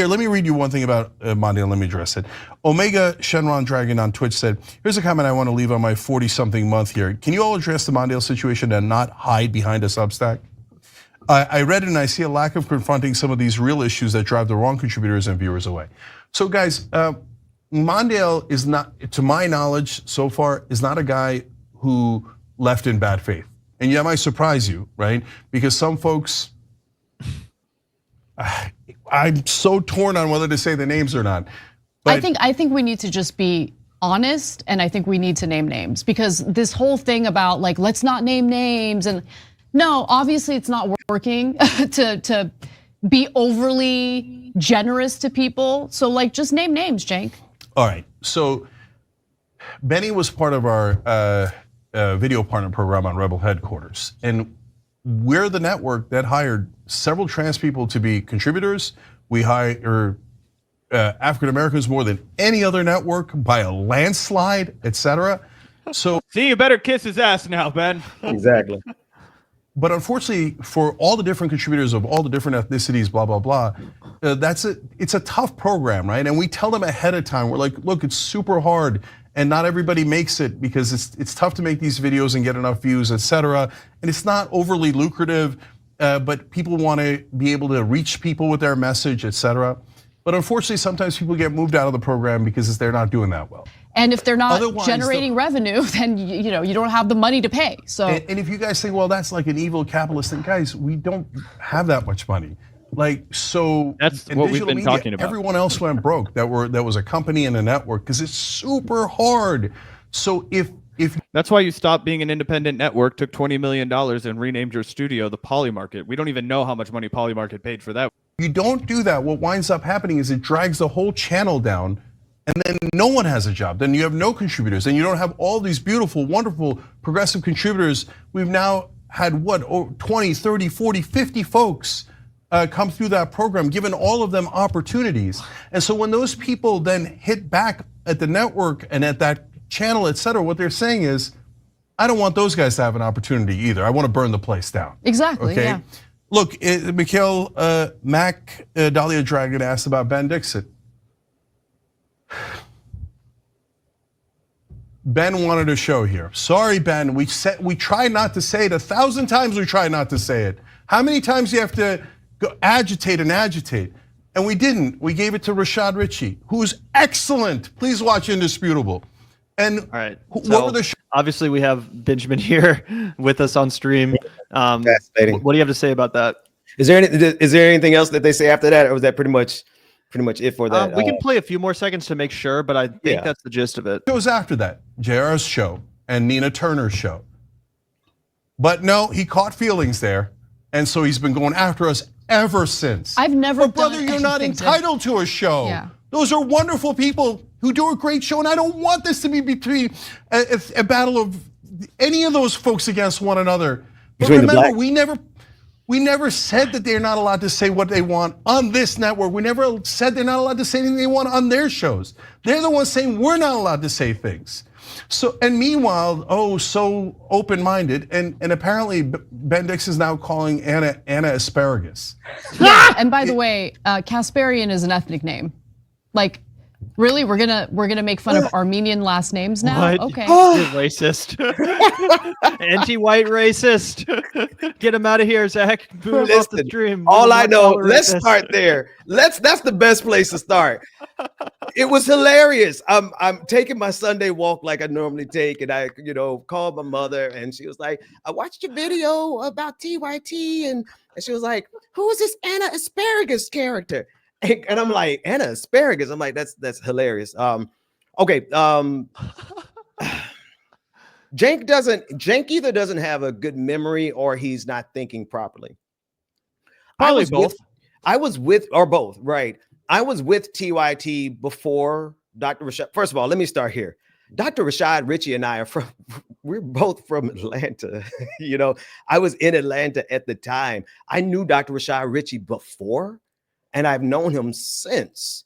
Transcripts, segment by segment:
Here, let me read you one thing about Mondael. Let me address it. Omega Shenron Dragon on Twitch said, here's a comment I want to leave on my 40-something month here. Can you all address the Mondael situation and not hide behind a Substack? I read it and I see a lack of confronting some of these real issues that drive the wrong contributors and viewers away. So guys, Mondael is not, to my knowledge so far, is not a guy who left in bad faith. And yeah, might surprise you, right? Because some folks, I'm so torn on whether to say the names or not. But I think we need to just be honest, and I think we need to name names, because this whole thing about like, let's not name names, and no, obviously it's not working to be overly generous to people. So like, just name names, Cenk. All right, so Benny was part of our video partner program on Rebel Headquarters, and we're the network that hired several trans people to be contributors. We hire African Americans more than any other network by a landslide, etc. So, see, you better kiss his ass now, Ben. Exactly. But unfortunately, for all the different contributors of all the different ethnicities, blah blah blah, it's a tough program, right? And we tell them ahead of time. We're like, look, it's super hard, and not everybody makes it because it's tough to make these videos and get enough views, etc. And it's not overly lucrative, but people want to be able to reach people with their message, etc. But unfortunately, sometimes people get moved out of the program because they're not doing that well. And if they're not generating revenue, then you don't have the money to pay. So, and if you guys think, well, that's like an evil capitalist thing, guys, we don't have that much money. Like, so that's what we've been talking about. Everyone else went broke. That was a company and a network because it's super hard. So if that's why you stopped being an independent network, took $20 million and renamed your studio the Polymarket. We don't even know how much money Polymarket paid for that. You don't do that. What winds up happening is it drags the whole channel down, and then no one has a job. Then you have no contributors, and you don't have all these beautiful, wonderful, progressive contributors. We've now had 20, 30, 40, 50 folks come through that program, given all of them opportunities. And so when those people then hit back at the network and at that channel, et cetera, what they're saying is, I don't want those guys to have an opportunity either. I want to burn the place down. Exactly, okay? Yeah. Look, Mikhail Mac Dahlia Dragon asked about Ben Dixon. Ben wanted a show here. Sorry, Ben, we tried not to say it 1,000 times. We tried not to say it. How many times do you have to go agitate and agitate? And we didn't. We gave it to Rashad Ritchie, who's excellent. Please watch Indisputable. And all right, what were the obviously we have Benjamin here with us on stream. Fascinating. What do you have to say about that? Is there anything else that they say after that, or was that pretty much it for that? We can play a few more seconds to make sure, but I think that's the gist of it. It was after that, JR's show and Nina Turner's show. But no, he caught feelings there, and so he's been going after us ever since. I've never but brother, you're not entitled to a show. Yeah. Those are wonderful people who do a great show, and I don't want this to be between a battle of any of those folks against one another. But remember, we never said that they're not allowed to say what they want on this network. We never said they're not allowed to say anything they want on their shows. They're the ones saying we're not allowed to say things. So, and meanwhile, so open-minded, and apparently Ben Dixon is now calling Anna asparagus. Yeah, and by the way, Kasparian is an ethnic name. Like, really, we're gonna make fun of Armenian last names now? What? Okay. You're racist. Anti-white racist. Get him out of here, Zach. Boot him off the stream. All I know, let's start there. That's the best place to start. It was hilarious. I'm taking my Sunday walk like I normally take, and I called my mother, and she was like, I watched your video about TYT, and she was like, who is this Anna Asparagus character? And I'm like, Anna Asparagus. I'm like, that's hilarious. Okay. Cenk either doesn't have a good memory or he's not thinking properly. Probably both. I was with, or both, right? I was with TYT before Dr. Rashad. First of all, let me start here. Dr. Rashad Ritchie and I we're both from Atlanta. I was in Atlanta at the time. I knew Dr. Rashad Ritchie before, and I've known him since.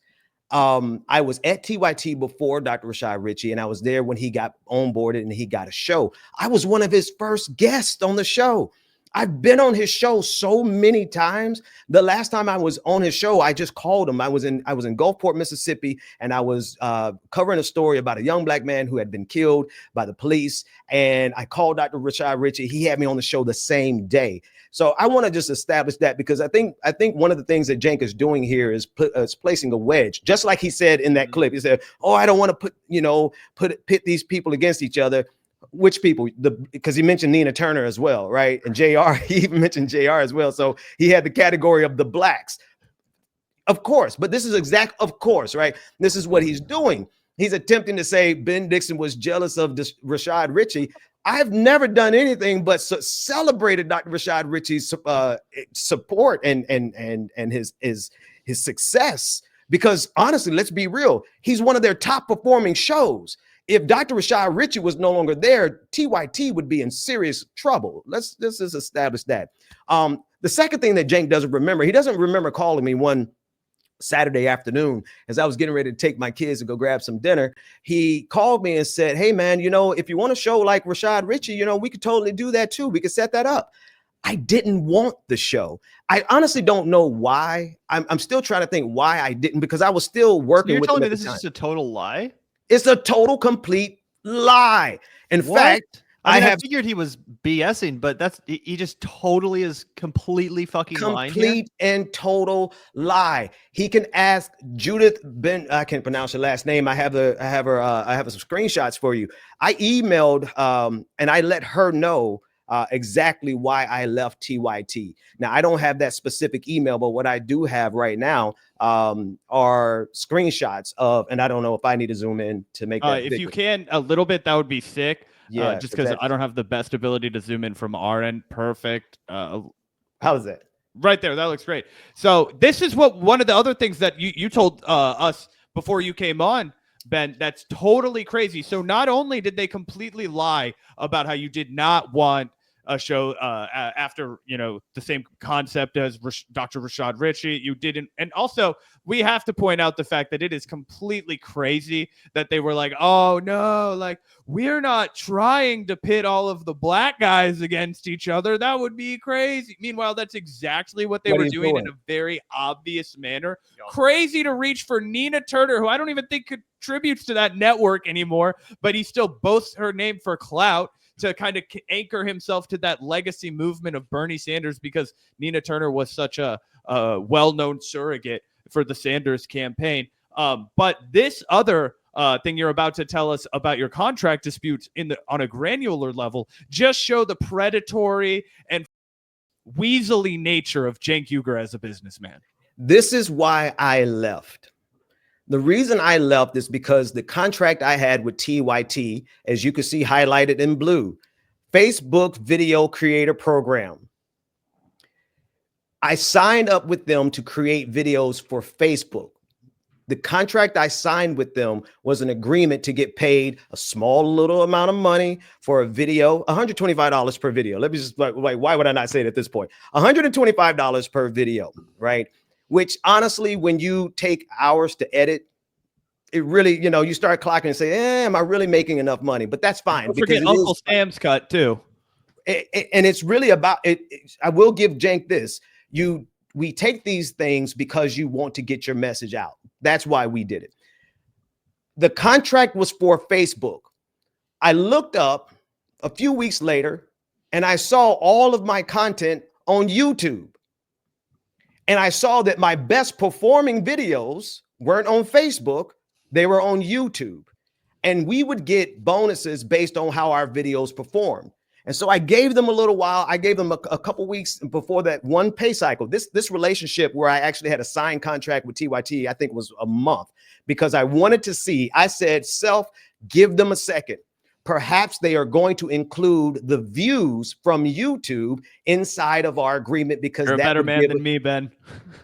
I was at TYT before Dr. Rashad Ritchie, and I was there when he got onboarded and he got a show. I was one of his first guests on the show. I've been on his show so many times. The last time I was on his show, I just called him. I was in Gulfport, Mississippi, and I was covering a story about a young black man who had been killed by the police. And I called Dr. Rashad Ritchie. He had me on the show the same day. So I want to just establish that, because I think one of the things that Cenk is doing here is placing a wedge, just like he said in that clip. He said, "Oh, I don't want to pit these people against each other." Which people? Because he mentioned Nina Turner as well, right? And JR, he even mentioned JR as well. So he had the category of the blacks. Of course, but this is of course, right? This is what he's doing. He's attempting to say Ben Dixon was jealous of Rashad Ritchie. I've never done anything but celebrated Dr. Rashad Ritchie's support and his success. Because honestly, let's be real, he's one of their top performing shows. If Dr. Rashad Ritchie was no longer there, TYT would be in serious trouble. Let's just establish that. The second thing that Cenk doesn't remember, he doesn't remember calling me one Saturday afternoon as I was getting ready to take my kids to go grab some dinner. He called me and said, "Hey man, if you want a show like Rashad Ritchie, we could totally do that too. We could set that up." I didn't want the show. I honestly don't know why. I'm still trying to think why I didn't, because I was still working. So you're with telling him me at the this is time. just a total lie? It's a total complete lie. In fact, I figured he was BSing, but he just totally is completely fucking lying here. Complete and total lie. He can ask Judith Ben. I can't pronounce her last name. I have some screenshots for you. I emailed and I let her know exactly why I left TYT. Now, I don't have that specific email, but what I do have right now are screenshots of, and I don't know if I need to zoom in to make that if bigger. you can a little bit, that would be sick. Yeah, just because I don't have the best ability to zoom in from our end. Perfect. How's that? Right there. That looks great. So this is one of the other things that you told us before you came on, Ben, that's totally crazy. So not only did they completely lie about how you did not want a show after, the same concept as Dr. Rashad Ritchie, you didn't. And also, we have to point out the fact that it is completely crazy that they were like, "Oh no, like we're not trying to pit all of the black guys against each other. That would be crazy." Meanwhile, that's exactly what they were doing in a very obvious manner. Yeah. Crazy to reach for Nina Turner, who I don't even think contributes to that network anymore, but he still boasts her name for clout, to kind of anchor himself to that legacy movement of Bernie Sanders, because Nina Turner was such a well-known surrogate for the Sanders campaign. But this other thing you're about to tell us about your contract disputes on a granular level just show the predatory and weaselly nature of Cenk Uygur as a businessman. This is why I left. The reason I left is because the contract I had with TYT, as you can see highlighted in blue, Facebook Video Creator Program. I signed up with them to create videos for Facebook. The contract I signed with them was an agreement to get paid a small little amount of money for a video, $125 per video. Let me just, like, why would I not say it at this point? $125 per video, right? Which honestly, when you take hours to edit, it really, you start clocking and say, am I really making enough money? But that's fine. Don't forget Uncle Sam's cut too. And it's really about it. I will give Cenk this. We take these things because you want to get your message out. That's why we did it. The contract was for Facebook. I looked up a few weeks later and I saw all of my content on YouTube. And I saw that my best performing videos weren't on Facebook, they were on YouTube. And we would get bonuses based on how our videos performed. And so I gave them a little while. I gave them a couple weeks before that one pay cycle. This relationship where I actually had a signed contract with TYT, I think was a month, because I wanted to see, I said, give them a second. Perhaps they are going to include the views from YouTube inside of our agreement, because you're a better man than me, Ben.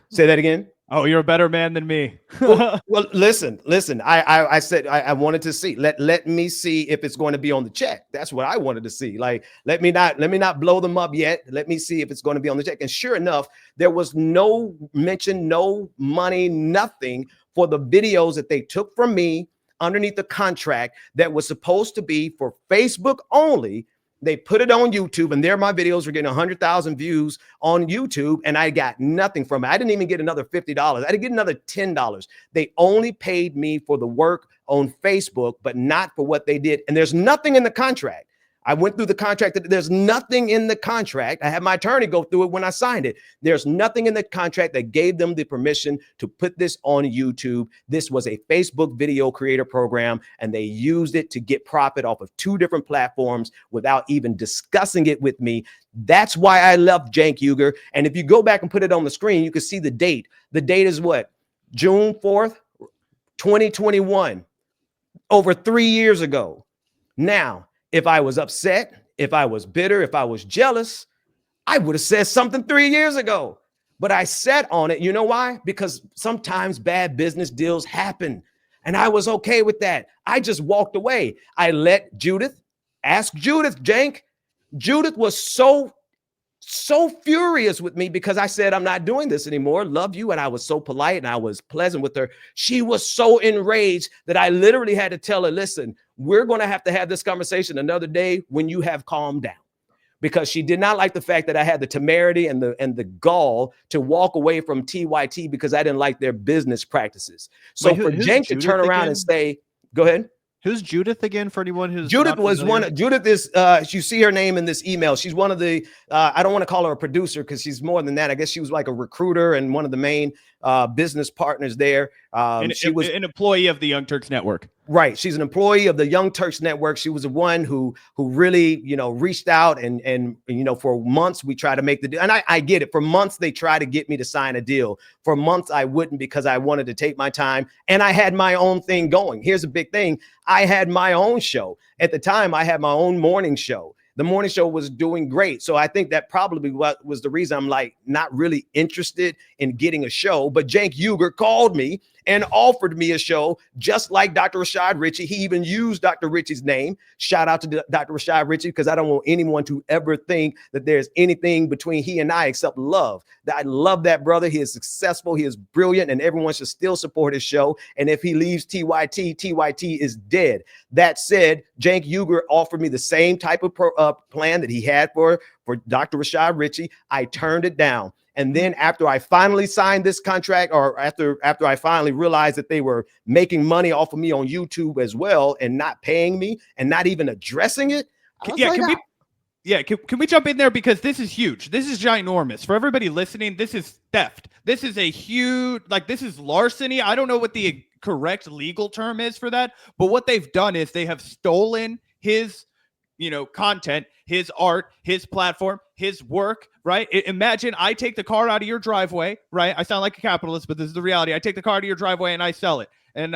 Say that again. Oh, you're a better man than me. well, listen. I said I wanted to see. Let me see if it's going to be on the check. That's what I wanted to see. Like, let me not blow them up yet. Let me see if it's going to be on the check. And sure enough, there was no mention, no money, nothing for the videos that they took from me underneath the contract that was supposed to be for Facebook only. They put it on YouTube, and there my videos were getting 100,000 views on YouTube, and I got nothing from it. I didn't even get another $50. I didn't get another $10. They only paid me for the work on Facebook, but not for what they did. And there's nothing in the contract. I went through the contract. There's nothing in the contract. I had my attorney go through it when I signed it. There's nothing in the contract that gave them the permission to put this on YouTube. This was a Facebook video creator program, and they used it to get profit off of 2 different platforms without even discussing it with me. That's why I love Cenk Uygur. And if you go back and put it on the screen, you can see the date. The date is what? June 4th, 2021, over 3 years ago. Now, if I was upset, if I was bitter, if I was jealous, I would have said something 3 years ago. But I sat on it. You know why? Because sometimes bad business deals happen. And I was okay with that. I just walked away. I let Judith, ask Judith, Cenk. Judith was so furious with me because I said, I'm not doing this anymore. Love you. And I was so polite and I was pleasant with her. She was so enraged that I literally had to tell her, listen, we're going to have this conversation another day when you have calmed down, because she did not like the fact that I had the temerity and the gall to walk away from TYT because I didn't like their business practices. So for Cenk to turn around and say, go ahead. Who's Judith again? For anyone who's Judith was one. Judith is you see her name in this email. She's one of the I don't want to call her a producer because she's more than that. I guess she was like a recruiter and one of the main business partners there. She was an employee of the Young Turks network. Right. She's an employee of the Young Turks network. She was the one who really, reached out and for months we tried to make the deal. And I get it. For months, they tried to get me to sign a deal. For months, I wouldn't because I wanted to take my time. And I had my own thing going. Here's a big thing. I had my own show. At the time, I had my own morning show. The morning show was doing great. So I think that probably was the reason I'm like not really interested in getting a show. But Cenk Uygur called me and offered me a show just like Dr. Rashad Richey. He even used Dr. Richey's name. Shout out to Dr. Rashad Richey, because I don't want anyone to ever think that there's anything between he and I except love. I love that brother. He is successful. He is brilliant, and everyone should still support his show. And if he leaves TYT, TYT is dead. That said, Cenk Uygur offered me the same type of plan that he had for Dr. Rashad Richey. I turned it down. And then after I finally signed this contract, or after I finally realized that they were making money off of me on YouTube as well and not paying me and not even addressing it. Can we jump in there? Because this is huge. This is ginormous. For everybody listening, this is theft. This is a huge, this is larceny. I don't know what the correct legal term is for that, but what they've done is they have stolen his content, his art, his platform, his work, right? Imagine I take the car out of your driveway, right? I sound like a capitalist, but this is the reality. I take the car out of your driveway and I sell it. And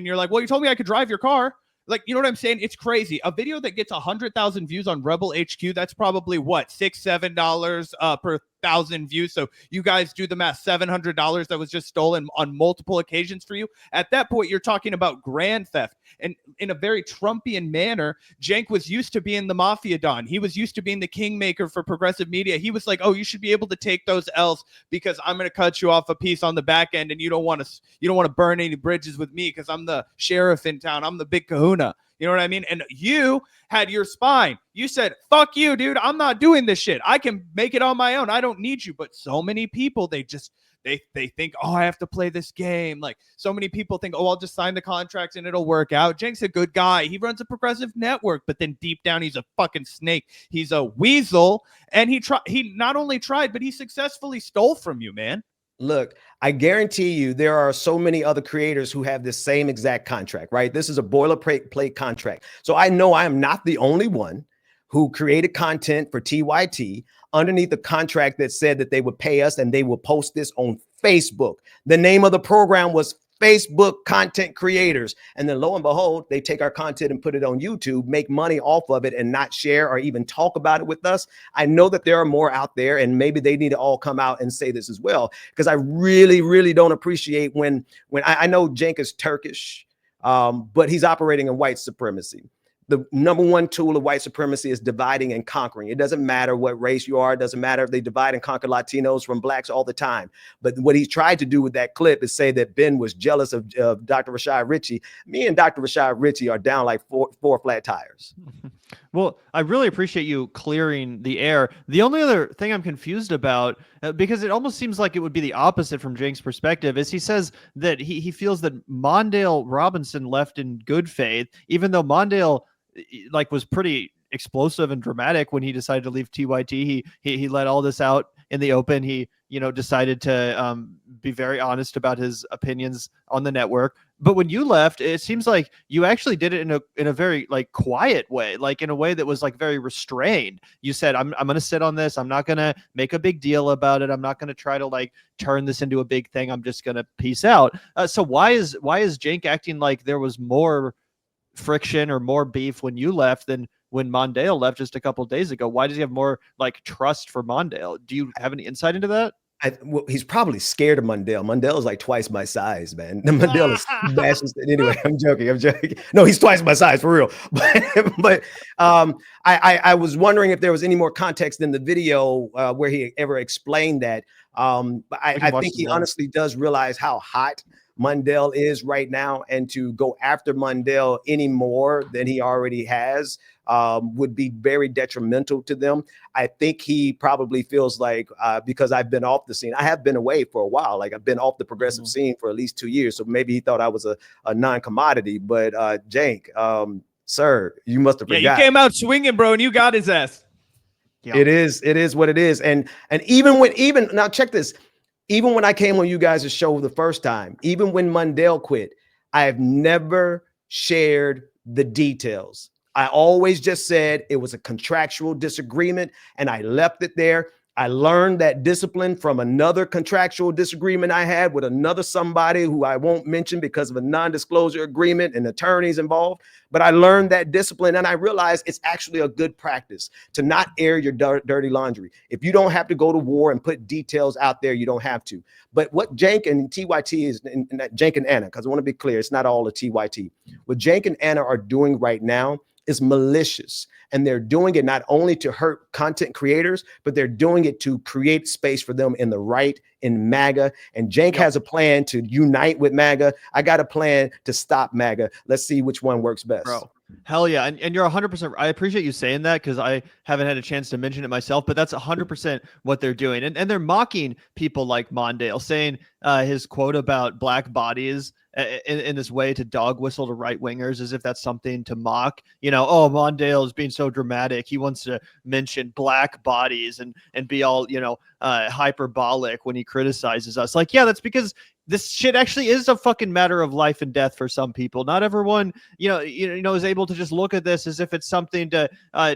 you're like, well, you told me I could drive your car. Like, you know what I'm saying? It's crazy. A video that gets 100,000 views on Rebel HQ, that's probably what, $6-7 per 1,000 views. So you guys do the math, $700 that was just stolen on multiple occasions for you. At that point, you're talking about grand theft. And in a very Trumpian manner, Cenk was used to being the mafia don. He was used to being the kingmaker for progressive media. He was like, oh, you should be able to take those L's because I'm going to cut you off a piece on the back end, and you don't want to burn any bridges with me because I'm the sheriff in town. I'm the big kahuna. You know what I mean? And you had your spine. You said, fuck you, dude. I'm not doing this shit. I can make it on my own. I don't need you. But so many people, they think, oh, I have to play this game. Like, so many people think, oh, I'll just sign the contract and it'll work out. Cenk's a good guy. He runs a progressive network, but then deep down, he's a fucking snake. He's a weasel. And he not only tried, but he successfully stole from you, man. Look, I guarantee you there are so many other creators who have this same exact contract, right? This is a boilerplate contract. So I know I am not the only one who created content for TYT underneath the contract that said that they would pay us and they will post this on Facebook. The name of the program was Facebook Content Creators. And then lo and behold, they take our content and put it on YouTube, make money off of it, and not share or even talk about it with us. I know that there are more out there, and maybe they need to all come out and say this as well, because I really, really don't appreciate when I know Cenk is Turkish, but he's operating in white supremacy. the number one tool of white supremacy is dividing and conquering. It doesn't matter what race you are. It doesn't matter if they divide and conquer Latinos from blacks all the time. But what he tried to do with that clip is say that Ben was jealous of Dr. Rashad Richey. Me and Dr. Rashad Richey are down like four flat tires. Well, I really appreciate you clearing the air. The only other thing I'm confused about, because it almost seems like it would be the opposite from Cenk's perspective, is he says that he feels that Mondael Robinson left in good faith, even though Mondael like was pretty explosive and dramatic when he decided to leave TYT. He let all this out in the open. He, decided to be very honest about his opinions on the network. But when you left, it seems like you actually did it in a very like quiet way, like in a way that was like very restrained. You said, I'm going to sit on this. I'm not going to make a big deal about it. I'm not going to try to like turn this into a big thing. I'm just going to peace out. So why is Cenk acting like there was more friction or more beef when you left than when Mondael left just a couple of days ago? Why does he have more like trust for Mondael? Do you have any insight into that? Well, he's probably scared of Mondael. Mondael is like twice my size, man. Mondael is massive. Anyway, I'm joking. No, he's twice my size for real. But I was wondering if there was any more context in the video where he ever explained that. But I think he honestly does realize how hot Mondael is right now, and to go after Mondael any more than he already has would be very detrimental to them. I think he probably feels like because I've been off the scene, I have been away for a while. Like I've been off the progressive scene for at least 2 years. So maybe he thought I was a non-commodity. But Cenk, sir, you must have forgot. Yeah, you came out swinging, bro, and you got his ass. Yeah. It is what it is. And even now, check this. Even when I came on you guys' show the first time, even when Mondael quit, I have never shared the details. I always just said it was a contractual disagreement, and I left it there. I learned that discipline from another contractual disagreement I had with another somebody who I won't mention because of a non-disclosure agreement and attorneys involved. But I learned that discipline, and I realized it's actually a good practice to not air your dirty laundry. If you don't have to go to war and put details out there, you don't have to. But what Cenk and TYT is, and Cenk and Anna, because I want to be clear, it's not all the TYT. What Cenk and Anna are doing right now is malicious. And they're doing it not only to hurt content creators, but they're doing it to create space for them in the right, in MAGA. And Cenk has a plan to unite with MAGA. I got a plan to stop MAGA. Let's see which one works best. Bro, hell yeah. And you're 100%. I appreciate you saying that because I haven't had a chance to mention it myself, but that's 100% what they're doing. And they're mocking people like Mondael, saying his quote about black bodies in this way to dog whistle to right wingers as if that's something to mock. Oh, Mondael is being so dramatic. He wants to mention black bodies and be all, hyperbolic when he criticizes us. Like, yeah, that's because this shit actually is a fucking matter of life and death for some people. Not everyone, is able to just look at this as if it's something to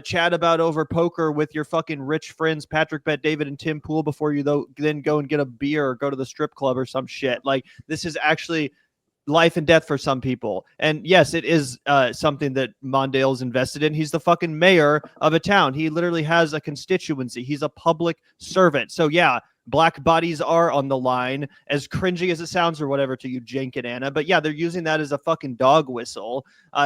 chat about over poker with your fucking rich friends, Patrick Bet David and Tim Pool, before you then go and get a beer or go to the strip club or some shit. Like, this is actually life and death for some people. And yes, it is something that Mondael's invested in. He's the fucking mayor of a town. He literally has a constituency. He's a public servant. So yeah, black bodies are on the line, as cringy as it sounds or whatever to you, Cenk and Anna. But yeah, they're using that as a fucking dog whistle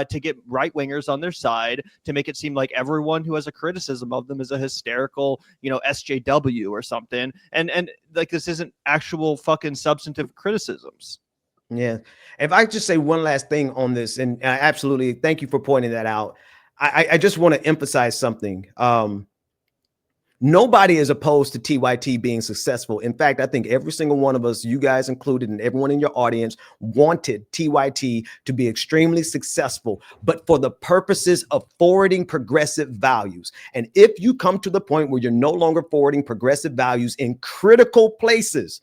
to get right wingers on their side, to make it seem like everyone who has a criticism of them is a hysterical, SJW or something. And like, this isn't actual fucking substantive criticisms. Yeah. If I just say one last thing on this, and absolutely thank you for pointing that out. I just want to emphasize something. Nobody is opposed to TYT being successful. In fact, I think every single one of us, you guys included, and everyone in your audience wanted TYT to be extremely successful, but for the purposes of forwarding progressive values. And if you come to the point where you're no longer forwarding progressive values in critical places,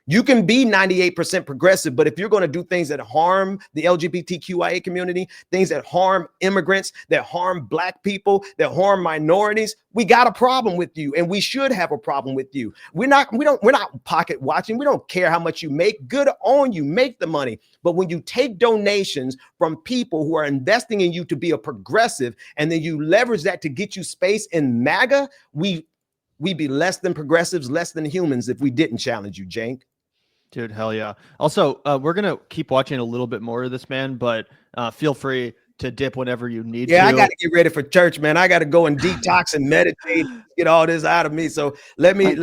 you can be 98% progressive, but if you're going to do things that harm the LGBTQIA community, things that harm immigrants, that harm black people, that harm minorities, we got a problem with you, and we should have a problem with you. We're not pocket watching. We don't care how much you make. Good on you, make the money. But when you take donations from people who are investing in you to be a progressive, and then you leverage that to get you space in MAGA, we'd be less than progressives, less than humans if we didn't challenge you, Cenk. Dude, hell yeah. Also, we're going to keep watching a little bit more of this, man, but feel free to dip whenever you need Yeah, to. I got to get ready for church, man. I got to go and detox and meditate, get all this out of me. So let me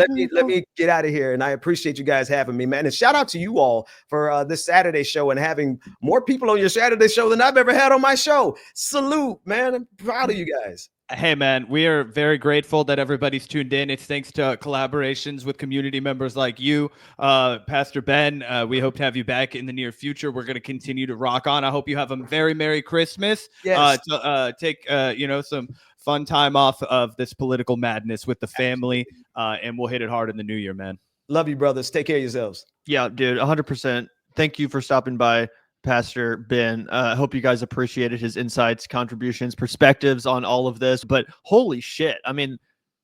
get out of here. And I appreciate you guys having me, man. And shout out to you all for this Saturday show and having more people on your Saturday show than I've ever had on my show. Salute, man. I'm proud of you guys. Hey, man, we are very grateful that everybody's tuned in. It's thanks to collaborations with community members like you, Pastor Ben. We hope to have you back in the near future. We're going to continue to rock on. I hope you have a very Merry Christmas. Yes. Take some fun time off of this political madness with the family, and we'll hit it hard in the new year, man. Love you, brothers. Take care of yourselves. Yeah, dude, 100%. Thank you for stopping by, Pastor Ben. I hope you guys appreciated his insights, contributions, perspectives on all of this. But holy shit, I mean,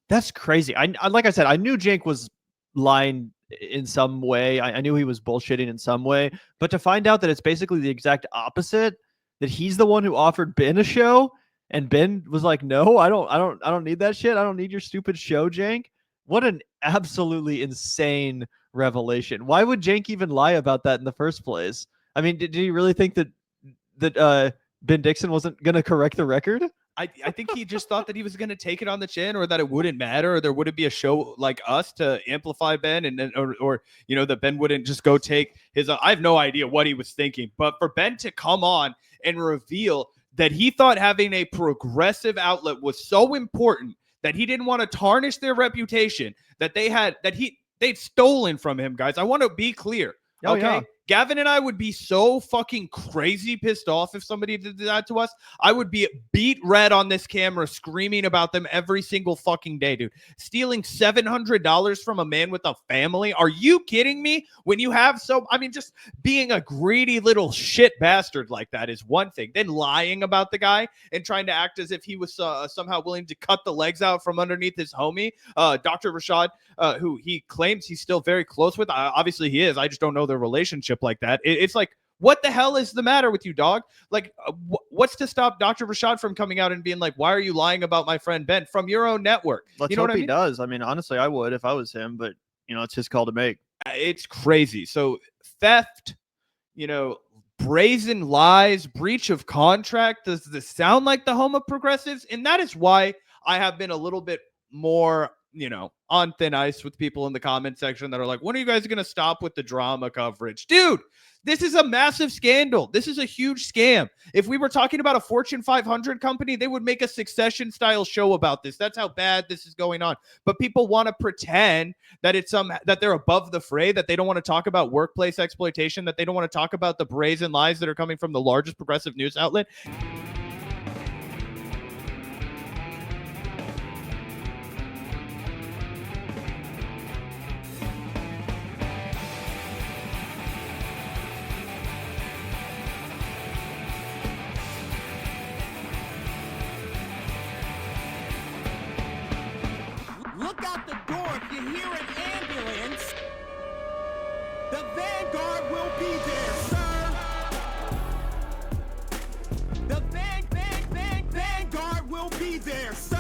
that's crazy. I like I said, I knew Cenk was lying in some way. I knew he was bullshitting in some way. But to find out that it's basically the exact opposite, that he's the one who offered Ben a show, and Ben was like, "No, I don't need that shit. I don't need your stupid show, Cenk." What an absolutely insane revelation. Why would Cenk even lie about that in the first place? I mean, did he really think that Ben Dixon wasn't going to correct the record? I think he just thought that he was going to take it on the chin, or that it wouldn't matter, or there wouldn't be a show like us to amplify Ben, and then, or that Ben wouldn't just go take his. I have no idea what he was thinking, but for Ben to come on and reveal that he thought having a progressive outlet was so important that he didn't want to tarnish their reputation that they'd stolen from him, guys. I want to be clear. Oh, okay. yeah. Gavin and I would be so fucking crazy pissed off if somebody did that to us. I would be beat red on this camera screaming about them every single fucking day, dude. Stealing $700 from a man with a family? Are you kidding me? When you have just being a greedy little shit bastard like that is one thing. Then lying about the guy and trying to act as if he was somehow willing to cut the legs out from underneath his homie, Dr. Rashad, who he claims he's still very close with. Obviously he is. I just don't know their relationship like that. It's like, what the hell is the matter with you, dog? Like, what's to stop Dr. Rashad from coming out and being like, why are you lying about my friend Ben from your own network? Let's hope he does. I mean, honestly, I would if I was him, but it's his call to make. It's crazy. So theft, brazen lies, breach of contract. Does this sound like the home of progressives? And that is why I have been a little bit more on thin ice with people in the comment section that are like, when are you guys going to stop with the drama coverage? Dude, this is a massive scandal. This is a huge scam. If we were talking about a Fortune 500 company, they would make a Succession style show about this. That's how bad this is going on. But people want to pretend that that they're above the fray, that they don't want to talk about workplace exploitation, that they don't want to talk about the brazen lies that are coming from the largest progressive news outlet. Look out the door if you hear an ambulance. The Vanguard will be there, sir. The Vanguard will be there, sir.